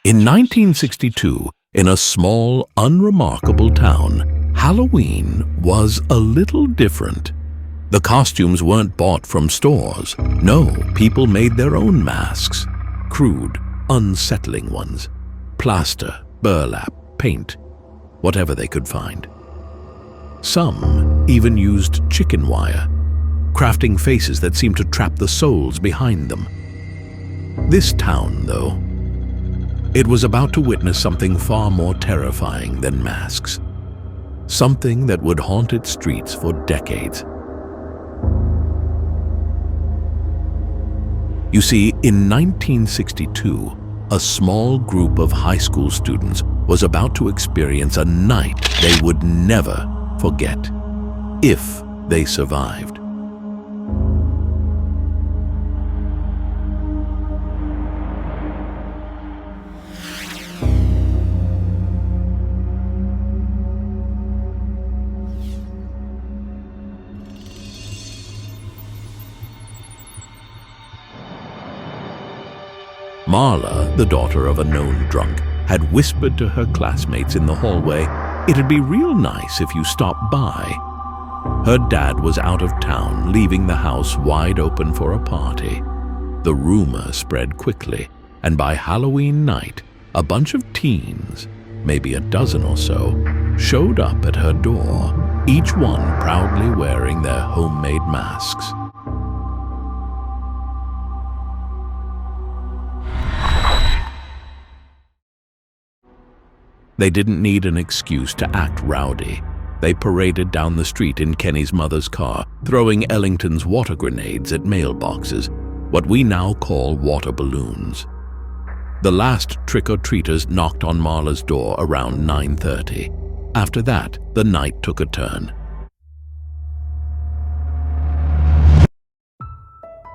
In 1962, in a small, unremarkable town, Halloween was a little different. The costumes weren't bought from stores. No, people made their own masks. Crude, unsettling ones. Plaster, burlap, paint, whatever they could find. Some even used chicken wire, crafting faces that seemed to trap the souls behind them. This town, though, it was about to witness something far more terrifying than masks. Something that would haunt its streets for decades. You see, in 1962, a small group of high school students was about to experience a night they would never forget, if they survived. Marla, the daughter of a known drunk, had whispered to her classmates in the hallway, "It'd be real nice if you stopped by." Her dad was out of town, leaving the house wide open for a party. The rumor spread quickly, and by Halloween night, a bunch of teens, maybe a dozen or so, showed up at her door, each one proudly wearing their homemade masks. They didn't need an excuse to act rowdy. They paraded down the street in Kenny's mother's car, throwing Ellington's water grenades at mailboxes, what we now call water balloons. The last trick-or-treaters knocked on Marla's door around 9:30. After that, the night took a turn.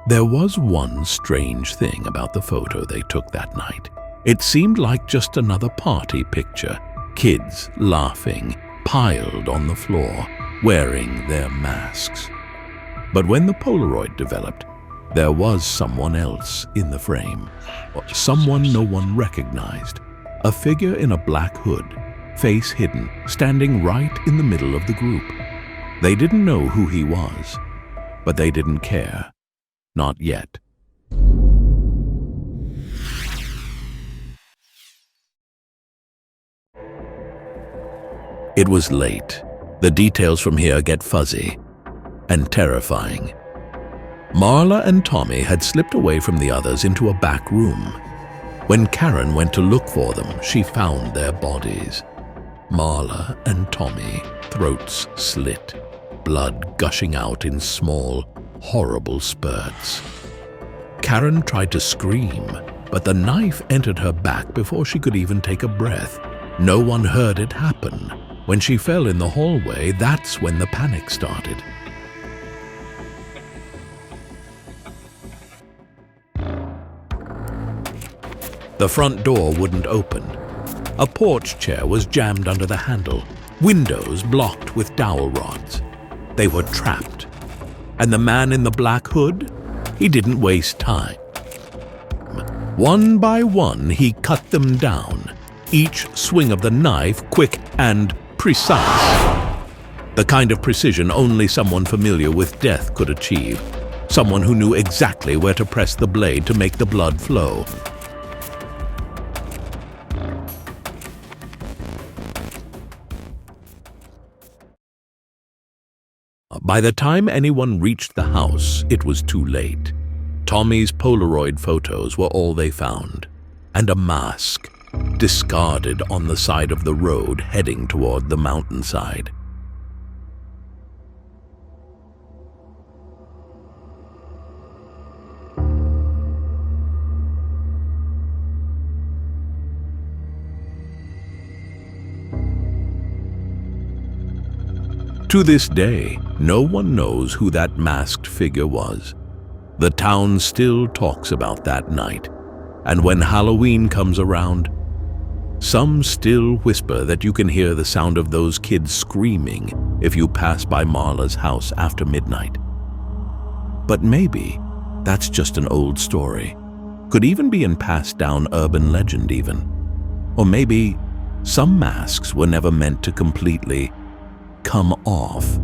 There was one strange thing about the photo they took that night. It seemed like just another party picture. Kids laughing, piled on the floor, wearing their masks. But when the Polaroid developed, there was someone else in the frame. Someone no one recognized. A figure in a black hood, face hidden, standing right in the middle of the group. They didn't know who he was, but they didn't care. Not yet. It was late. The details from here get fuzzy and terrifying. Marla and Tommy had slipped away from the others into a back room. When Karen went to look for them, she found their bodies. Marla and Tommy, throats slit, blood gushing out in small, horrible spurts. Karen tried to scream, but the knife entered her back before she could even take a breath. No one heard it happen. When she fell in the hallway, that's when the panic started. The front door wouldn't open. A porch chair was jammed under the handle, windows blocked with dowel rods. They were trapped. And the man in the black hood? He didn't waste time. One by one, he cut them down, each swing of the knife quick and precise. The kind of precision only someone familiar with death could achieve. Someone who knew exactly where to press the blade to make the blood flow. By the time anyone reached the house, it was too late. Tommy's Polaroid photos were all they found, and a mask, discarded on the side of the road heading toward the mountainside. To this day, no one knows who that masked figure was. The town still talks about that night, and when Halloween comes around, some still whisper that you can hear the sound of those kids screaming if you pass by Marla's house after midnight. But maybe that's just an old story. Could even be in passed down urban legend even. Or maybe some masks were never meant to completely come off.